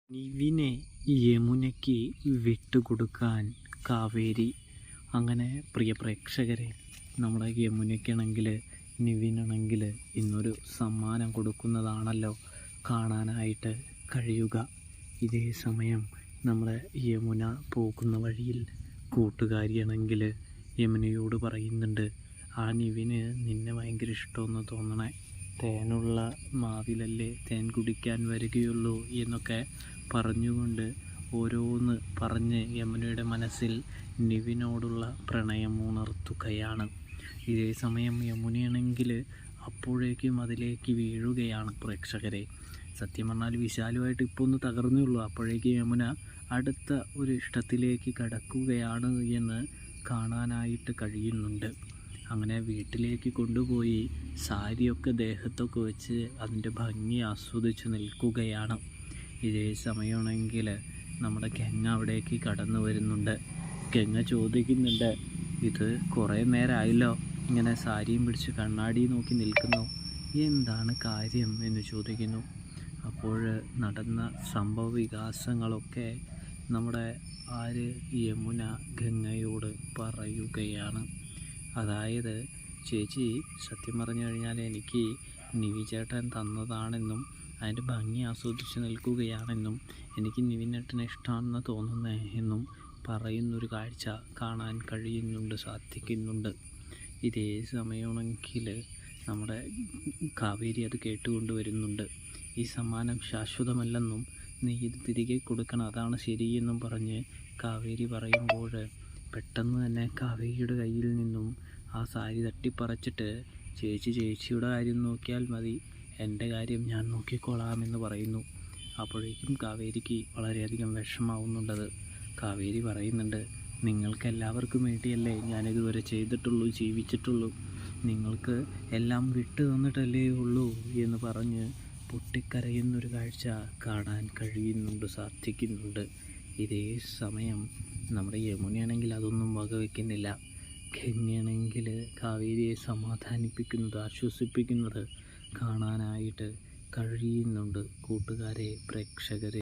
നിവിനെ യമുനയ്ക്ക് വിട്ടുകൊടുക്കാൻ കാവേരി. അങ്ങനെ പ്രിയ പ്രേക്ഷകരെ, നമ്മുടെ യമുനയ്ക്കാണെങ്കിൽ നിവിനാണെങ്കിൽ ഇന്നൊരു സമ്മാനം കൊടുക്കുന്നതാണല്ലോ കാണാനായിട്ട് കഴിയുക. ഇതേ സമയം നമ്മുടെ യമുന പോകുന്ന വഴിയിൽ കൂട്ടുകാരിയാണെങ്കിൽ യമുനയോട് പറയുന്നുണ്ട്, ആ നിവിന് നിന്നെ ഭയങ്കര ഇഷ്ടമെന്ന് തോന്നണേ, തേനുള്ള മാവിലല്ലേ തേൻ കുടിക്കാൻ വരികയുള്ളൂ എന്നൊക്കെ പറഞ്ഞുകൊണ്ട് ഓരോന്ന് പറഞ്ഞ് യമുനയുടെ മനസ്സിൽ നിവിനോടുള്ള പ്രണയം ഉണർത്തുകയാണ്. ഇതേ സമയം യമുനയാണെങ്കിൽ അപ്പോഴേക്കും അതിലേക്ക് വീഴുകയാണ് പ്രേക്ഷകരെ. സത്യം പറഞ്ഞാൽ വിശാലുമായിട്ട് ഇപ്പോൾ ഒന്ന് തകർന്നേ ഉള്ളൂ, അപ്പോഴേക്കും യമുന അടുത്ത ഒരു ഇഷ്ടത്തിലേക്ക് കടക്കുകയാണ് എന്ന് കാണാനായിട്ട് കഴിയുന്നുണ്ട്. അങ്ങനെ വീട്ടിലേക്ക് കൊണ്ടുപോയി സാരിയൊക്കെ ദേഹത്തൊക്കെ വെച്ച് അതിൻ്റെ ഭംഗി ആസ്വദിച്ച് നിൽക്കുകയാണ്. ഇതേ സമയമാണെങ്കിൽ നമ്മുടെ ഗംഗ അവിടേക്ക് കടന്നു വരുന്നുണ്ട്. ഗംഗ ചോദിക്കുന്നുണ്ട്, ഇത് കുറേ നേരമായല്ലോ ഇങ്ങനെ സാരിയും പിടിച്ച് കണ്ണാടി നോക്കി നിൽക്കുന്നു, എന്താണ് കാര്യം എന്ന് ചോദിക്കുന്നു. അപ്പോൾ നടന്ന സംഭവ വികാസങ്ങളൊക്കെ നമ്മുടെ യമുന ഗംഗയോട് പറയുകയാണ്. അതായത്, ചേച്ചി സത്യം പറഞ്ഞു കഴിഞ്ഞാൽ എനിക്ക് നിവി ചേട്ടൻ തന്നതാണെന്നും അതിൻ്റെ ഭംഗി ആസ്വദിച്ച് നിൽക്കുകയാണെന്നും എനിക്ക് നിവിനേട്ടനെ ഇഷ്ടമാണെന്ന് തോന്നുന്നേ എന്നും പറയുന്നൊരു കാഴ്ച കാണാൻ കഴിയുന്നുണ്ട്, സാധിക്കുന്നുണ്ട്. ഇതേ സമയമാണെങ്കിൽ നമ്മുടെ കാവേരി അത് കേട്ടുകൊണ്ട് വരുന്നുണ്ട്. ഈ സമ്മാനം ശാശ്വതമല്ലെന്നും നീ ഇത് തിരികെ കൊടുക്കണം, അതാണ് ശരിയെന്നും പറഞ്ഞ് കാവേരി പറയുമ്പോൾ പെട്ടെന്ന് തന്നെ കാവേരിയുടെ കയ്യിൽ നിന്നും ആ സാരി തട്ടിപ്പറിച്ചിട്ട്, ചേച്ചിയുടെ കാര്യം നോക്കിയാൽ മതി, എൻ്റെ കാര്യം ഞാൻ നോക്കിക്കോളാമെന്ന് പറയുന്നു. അപ്പോഴേക്കും കാവേരിക്ക് വളരെയധികം വിഷമാവുന്നുണ്ടത്. കാവേരി പറയുന്നുണ്ട്, നിങ്ങൾക്ക് എല്ലാവർക്കും വേണ്ടിയല്ലേ ഞാനിതുവരെ ചെയ്തിട്ടുള്ളൂ, ജീവിച്ചിട്ടുള്ളൂ, നിങ്ങൾക്ക് എല്ലാം വിട്ടു തന്നിട്ടല്ലേ ഉള്ളൂ എന്ന് പറഞ്ഞ് പൊട്ടിക്കരയുന്നൊരു കാഴ്ച കാണാൻ കഴിയുന്നുണ്ട്, സാധിക്കുന്നുണ്ട്. ഇതേ സമയം നമ്മുടെ യമുനയാണെങ്കിൽ അതൊന്നും വകവെക്കുന്നില്ല. ഗംഗയാണെങ്കിൽ കാവേരിയെ സമാധാനിപ്പിക്കുന്നത്, ആശ്വസിപ്പിക്കുന്നത് കാണാനായിട്ട് കഴിയുന്നുണ്ട്. കൂട്ടുകാരെ, പ്രേക്ഷകരെ.